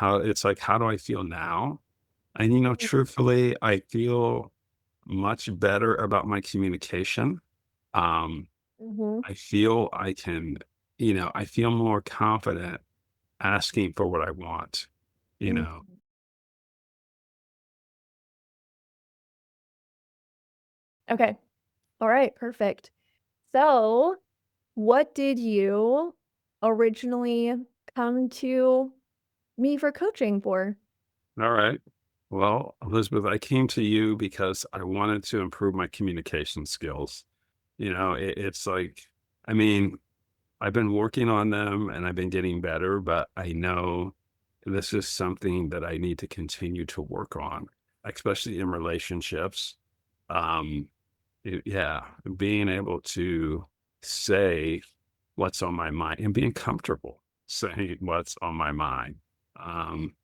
how do I feel now? And, truthfully, I feel much better about my communication. Um, Mhm. I feel I can, I feel more confident asking for what I want, you know. Mhm. Okay. All right, perfect. So, what did you originally come to me for coaching for? All right. Well, Elizabeth, I came to you because I wanted to improve my communication skills. It's like, I mean, I've been working on them and I've been getting better, but I know this is something that I need to continue to work on, especially in relationships. Um, yeah, being able to say what's on my mind and being comfortable saying what's on my mind. Um,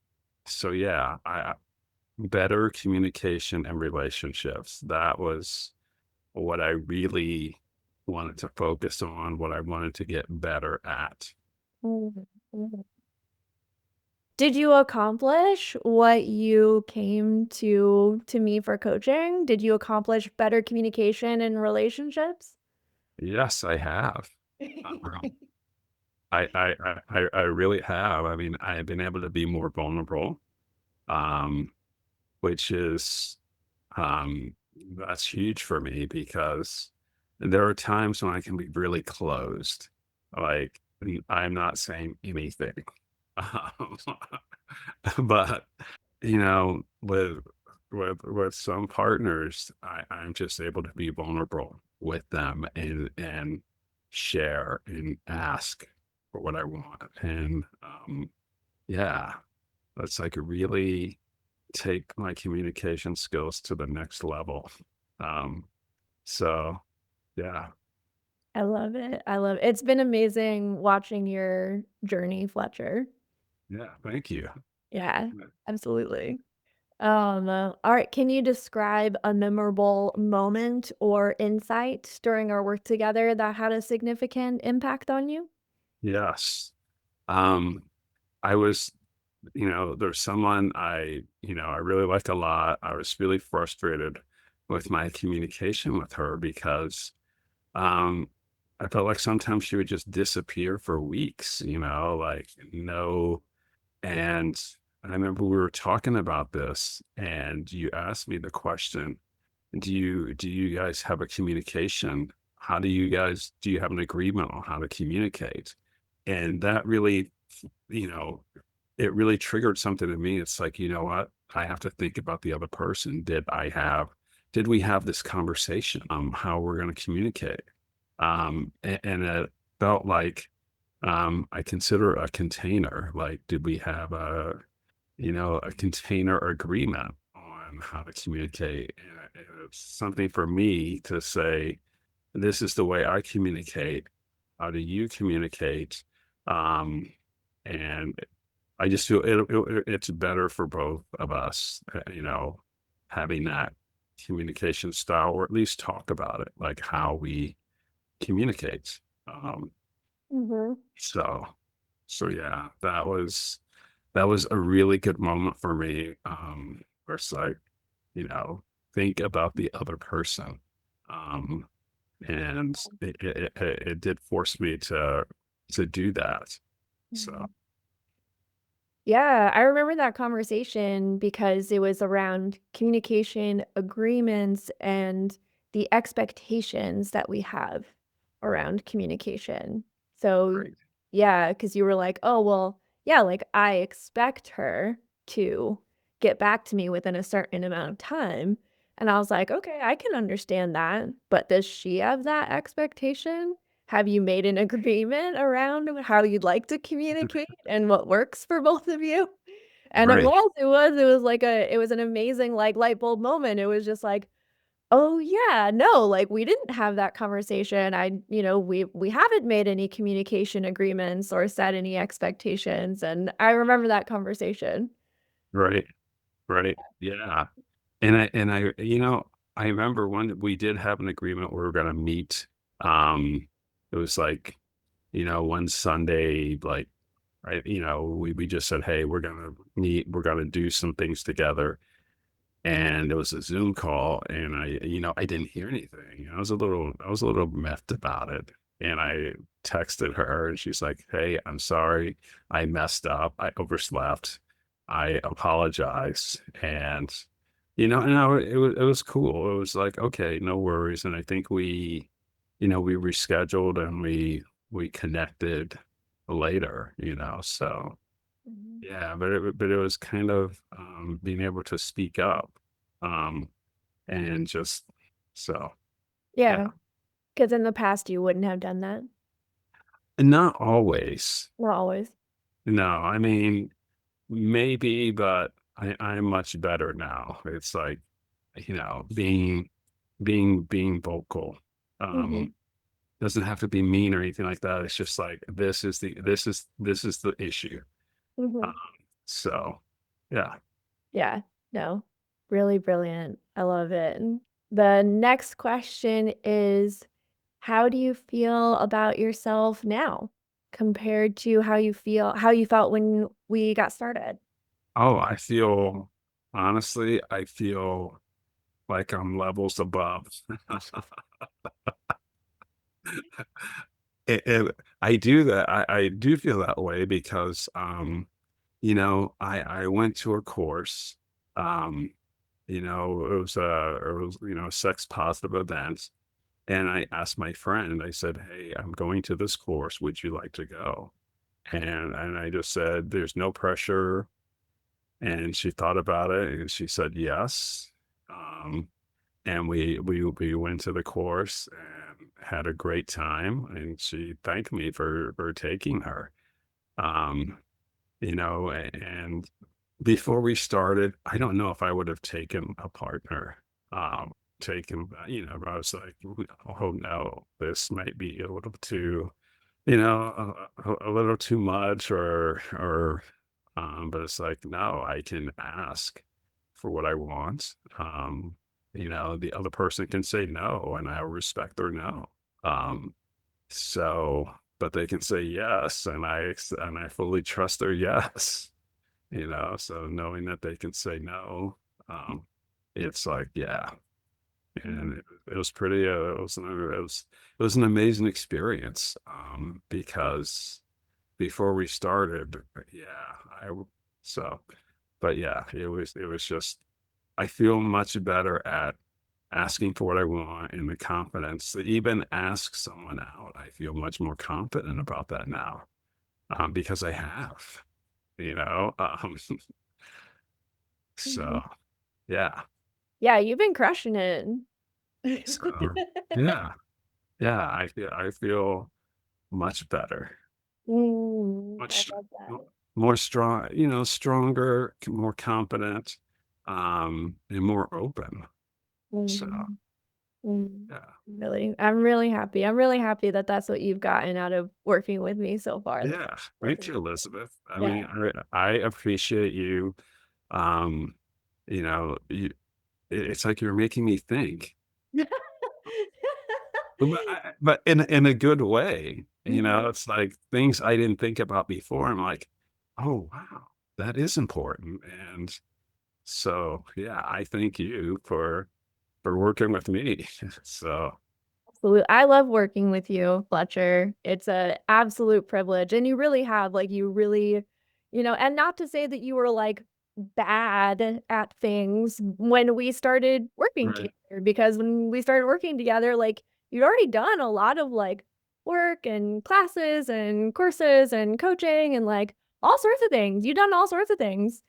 so yeah, better communication and relationships. That was what I really wanted to focus on, what I wanted to get better at. Mhm, mhm. Did you accomplish what you came to me for coaching? Did you accomplish better communication in relationships? Yes, I have. Um, I really have. I mean, I have been able to be more vulnerable, um, which is um, that's huge for me because there are times when I can be really closed. Like I'm not saying anything. Um, but with some partners, I'm just able to be vulnerable with them and share and ask for what I want. And yeah, that's like really take my communication skills to the next level. Um, so yeah, I love it. I love it. It's been amazing watching your journey, Fletcher. yeah, thank you. Yeah, absolutely. All right, can you describe a memorable moment or insight during our work together that had a significant impact on you? Yes. Um, I was, there's someone I really liked a lot. I was really frustrated with my communication with her because um I felt like sometimes she would just disappear for weeks, like no. And I remember we were talking about this and you asked me the question, do you guys have a communication? How do you have an agreement on how to communicate? And that really, you know, it really triggered something in me. It's like, you know what? I have to think about the other person. Did we have this conversation how we're going to communicate? And it felt like I consider a container. Like, did we have a container agreement on how to communicate? And it's something for me to say, this is the way I communicate. How do you communicate? Um, and I just feel it's better for both of us, having that communication style, or at least talk about it, like how we communicate. Um, Mhm. so, so yeah, that was a really good moment for me. Where it's like, you know, think about the other person. Um, and it did force me to do that. So Mhm. Yeah, I remember that conversation because it was around communication agreements and the expectations that we have around communication. So, great. yeah, because you were like, "Oh, well, yeah, like, I expect her to get back to me within a certain amount of time." And I was like, "Okay, I can understand that, but does she have that expectation? Have you made an agreement around how you'd like to communicate and what works for both of you?" And Right. it was like it was an amazing, like, light bulb moment. It was just like, "Oh, yeah, no, like, we didn't have that conversation. We haven't made any communication agreements or set any expectations." And I remember that conversation. Right. Right. Yeah. I remember when we did have an agreement where we were gonna meet. It was like, one Sunday, like we just said, hey, we're gonna do some things together, and it was a Zoom call, and I didn't hear anything. I was a little miffed about it, and I texted her, and she's like, "Hey, I'm sorry, I messed up, I overslept, I apologize," and it was cool. It was like, okay, no worries, and I think we rescheduled and we connected later, so. Mhm. Yeah, but it was kind of, being able to speak up, um, and just so, yeah. Yeah, because in the past, you wouldn't have done that. And not always. Not always. No, I mean, maybe, but I'm much better now. It's like, being vocal, Mhm, um, doesn't have to be mean or anything like that. It's just like, this is the issue. Um, mhm. so, yeah. Yeah, no, really brilliant. I love it. And the next question is, how do you feel about yourself now compared to how you felt when we got started? Oh, I feel like I'm levels above. And I do that. I do feel that way because, I went to a course, um, a sex positive event. And I asked my friend, I said, "Hey, I'm going to this course. Would you like to go?" And I just said, "There's no pressure." And she thought about it and she said, "Yes." Um, and we went to the course and had a great time, and she thanked me for taking her. Um, and before we started, I don't know if I would have taken a partner. I was like, "Oh no, this might be a little too, a little too much," but it's like, no, I can ask for what I want. The other person can say no, and I respect their no. Um, so, but they can say yes, and I fully trust their yes. So knowing that they can say no, um, it's like, yeah, and Mhm, it was pretty. It was an amazing experience, because before we started, yeah, so, but yeah, it was just, I feel much better at asking for what I want and the confidence to even ask someone out. I feel much more confident about that now, because I have, you know, mhm. so yeah, Yeah, you've been crushing it. so yeah, yeah, I feel much better, I much love that. more strong, stronger, more confident, and more open. So Mhm. Mm. yeah. I'm really happy that that's what you've gotten out of working with me so far. Yeah, thank you, Elizabeth. I Yeah. mean, I appreciate you. You it's like you're making me think, but in a good way. Mhm. It's like things I didn't think about before. I'm like, oh wow, that is important. And so yeah, I thank you for working with me. So I love working with you, Fletcher. It's a absolute privilege, and you really have, like, you really and not to say that you were, like, bad at things when we started working right, together, because when we started working together, like, you'd already done a lot of, like, work and classes and courses and coaching and, like, all sorts of things. You've done all sorts of things,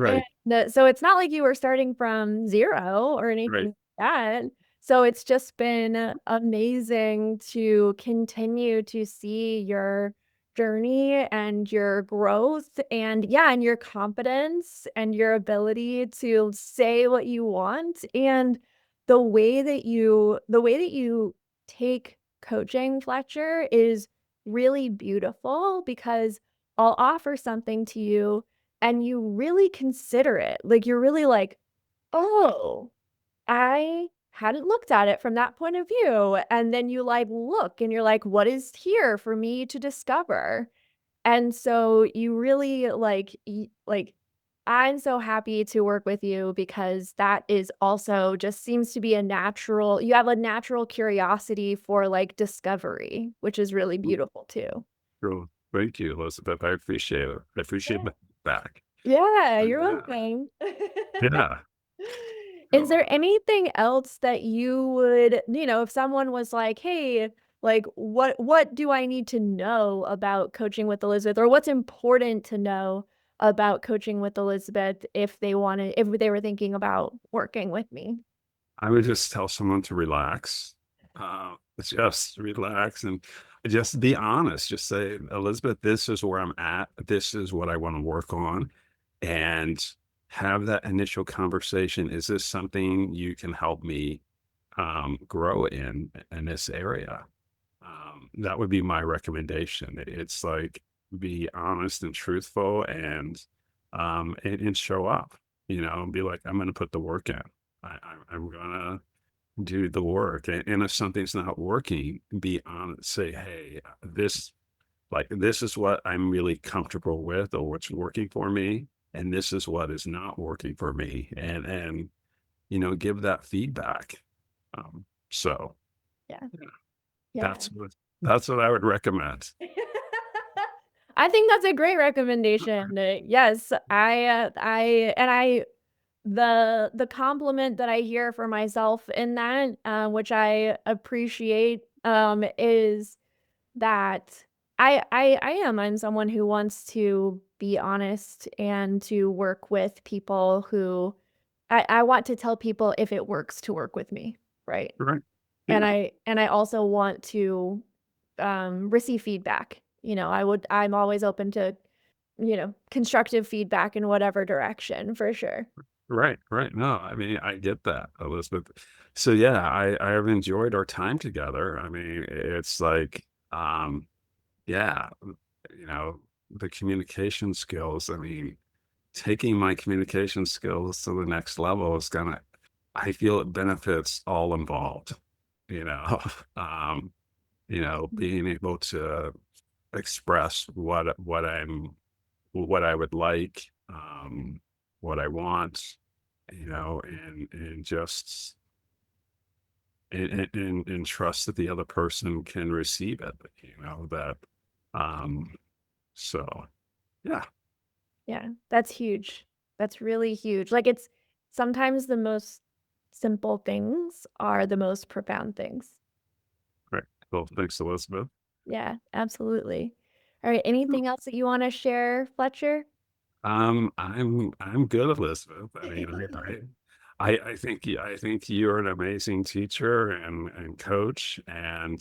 and, right, so it's not like you were starting from 0 or anything right, like that. So it's just been amazing to continue to see your journey and your growth and yeah, and your confidence and your ability to say what you want and the way that you take coaching, Fletcher, is really beautiful because I'll offer something to you and you really consider it. Like you're really like, "Oh, I hadn't looked at it from that point of view," and then you, like, look and you're like, "What is here for me to discover?" And so you really I'm so happy to work with you because that is also just seems to be a natural you have a natural curiosity for, like, discovery, which is really Mm, beautiful too. cool. Thank you, Elizabeth. I appreciate it. I appreciate Yeah. the back. Yeah, you're Yeah. welcome. Yeah. Is Oh, there anything else that you would if someone was like, "Hey, like, what do I need to know about coaching with Elizabeth?" Or what's important to know about coaching with Elizabeth if they were thinking about working with me? I would just tell someone to relax. Just relax and just be honest. Just say, Elizabeth, this is where I'm at. This is what I want to work on. And have that initial conversation. Is this something you can help me grow in this area? That would be my recommendation. It's like be honest and truthful and show up, and be like, I'm going to put the work in. I'm going to do the work. And if something's not working, be honest. Say, hey, this is what I'm really comfortable with or what's working for me. And this is what is not working for me. And give that feedback. So Yeah. yeah, Yeah. that's what I would recommend. I think that's a great recommendation. Yes, I the compliment that I hear for myself in that, which I appreciate, is that I'm someone who wants to be honest and to work with people who I want to tell people if it works to work with me, right? Right. And Yeah. I also want to, receive feedback. I'm always open to, constructive feedback in whatever direction for sure. Right. Right. No, I mean, I get that, Elizabeth. So yeah, I have enjoyed our time together. I mean, it's like, yeah, the communication skills. I mean, taking my communication skills to the next level is gonna, I feel it benefits all involved, you know. Being able to express what I would like, what I want, and just and trust that the other person can receive it, that um so yeah. Yeah, that's huge. That's really huge. Like, it's sometimes the most simple things are the most profound things. Right. Well, thanks, Elizabeth. Yeah, absolutely. Alright, anything else that you wanna share, Fletcher? I'm good, Elizabeth. I mean, I think you're an amazing teacher and coach. And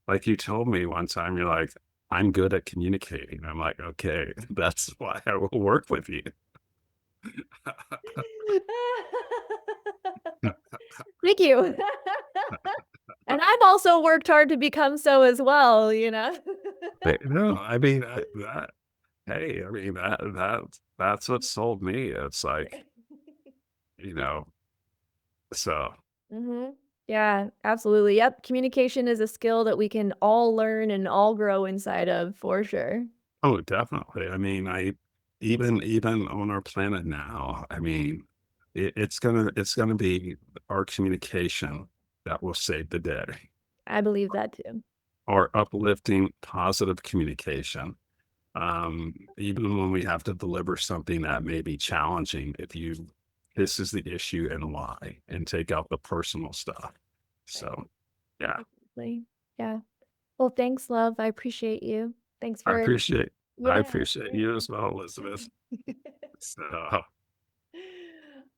like you told me one time, you're like, I'm good at communicating. I'm like, okay, that's why I will work with you. Thank you. And I've also worked hard to become so as well, you know? But no, I mean that. Hey, I mean that's what sold me. It's like, you know, so Mhm. Yeah, absolutely. Yep, communication is a skill that we can all learn and all grow inside of, for sure. oh, definitely. I mean, I even on our planet now, I mean, it's gonna be our communication that will save the day. I believe that too. Our uplifting, positive communication. Even when we have to deliver something that may be challenging, if you this is the issue and why, and take out the personal stuff. Right. So yeah, Exactly. Yeah. Well, thanks, love. I appreciate you. Thanks I for appreciate I yeah. appreciate you as well, Elizabeth. So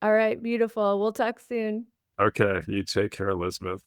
All right, beautiful. We'll talk soon. okay, you take care, Elizabeth.